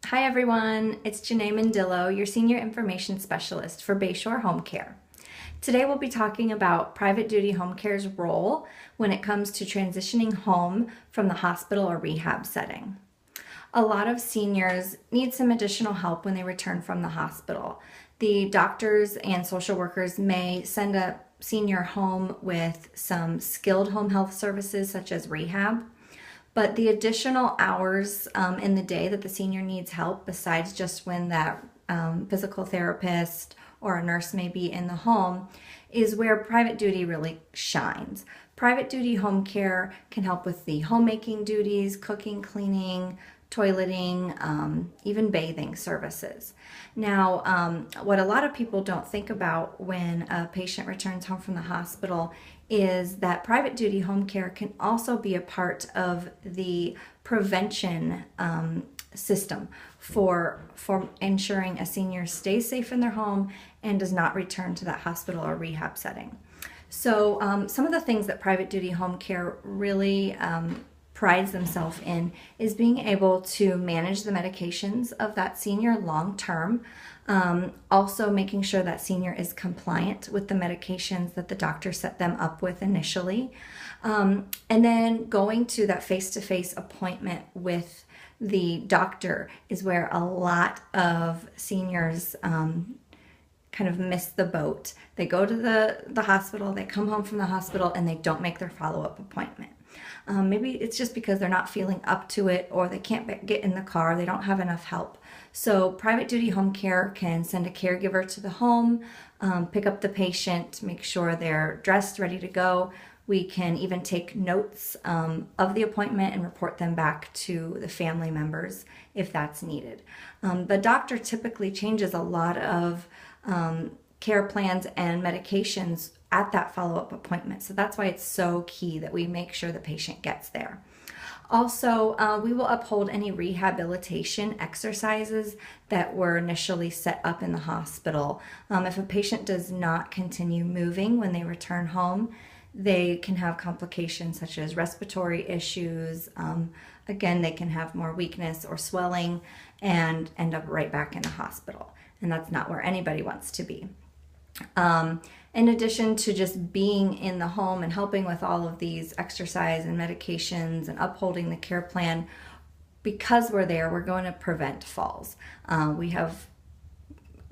Hi everyone, it's Janae Mandillo, your Senior Information Specialist for Bayshore Home Care. Today we'll be talking about private duty home care's role when it comes to transitioning home from the hospital or rehab setting. A lot of seniors need some additional help when they return from the hospital. The doctors and social workers may send a senior home with some skilled home health services such as rehab. But the additional hours in the day that the senior needs help, besides just when that physical therapist or a nurse may be in the home, is where private duty really shines. Private duty home care can help with the homemaking duties, cooking, cleaning, toileting, even bathing services. Now, what a lot of people don't think about when a patient returns home from the hospital is that private duty home care can also be a part of the prevention system for ensuring a senior stays safe in their home and does not return to that hospital or rehab setting. So some of the things that private duty home care really prides themselves in is being able to manage the medications of that senior long term. Also making sure that senior is compliant with the medications that the doctor set them up with initially. And then going to that face-to-face appointment with the doctor is where a lot of seniors kind of miss the boat. They go to the hospital, they come home from the hospital, and they don't make their follow-up appointment. Maybe it's just because they're not feeling up to it, or they can't get in the car, they don't have enough help. So private duty home care can send a caregiver to the home, pick up the patient, make sure they're dressed, ready to go. We can even take notes of the appointment and report them back to the family members if that's needed. The doctor typically changes a lot of care plans and medications at that follow-up appointment. So that's why it's so key that we make sure the patient gets there. Also, we will uphold any rehabilitation exercises that were initially set up in the hospital. If a patient does not continue moving when they return home, they can have complications such as respiratory issues. Again, they can have more weakness or swelling and end up right back in the hospital. And that's not where anybody wants to be. In addition to just being in the home and helping with all of these exercise and medications and upholding the care plan, because we're there, we're going to prevent falls. We have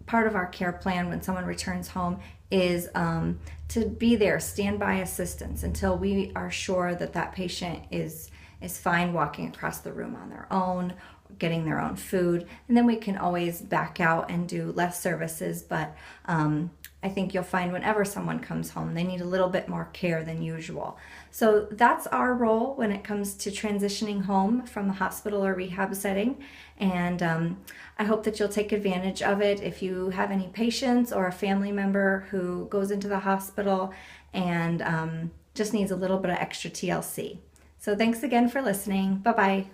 part of our care plan when someone returns home is to be there, standby assistance until we are sure that that patient is fine walking across the room on their own, getting their own food, and then we can always back out and do less services. But I think you'll find whenever someone comes home, they need a little bit more care than usual. So that's our role when it comes to transitioning home from the hospital or rehab setting. And I hope that you'll take advantage of it if you have any patients or a family member who goes into the hospital and just needs a little bit of extra TLC. So thanks again for listening. Bye-bye.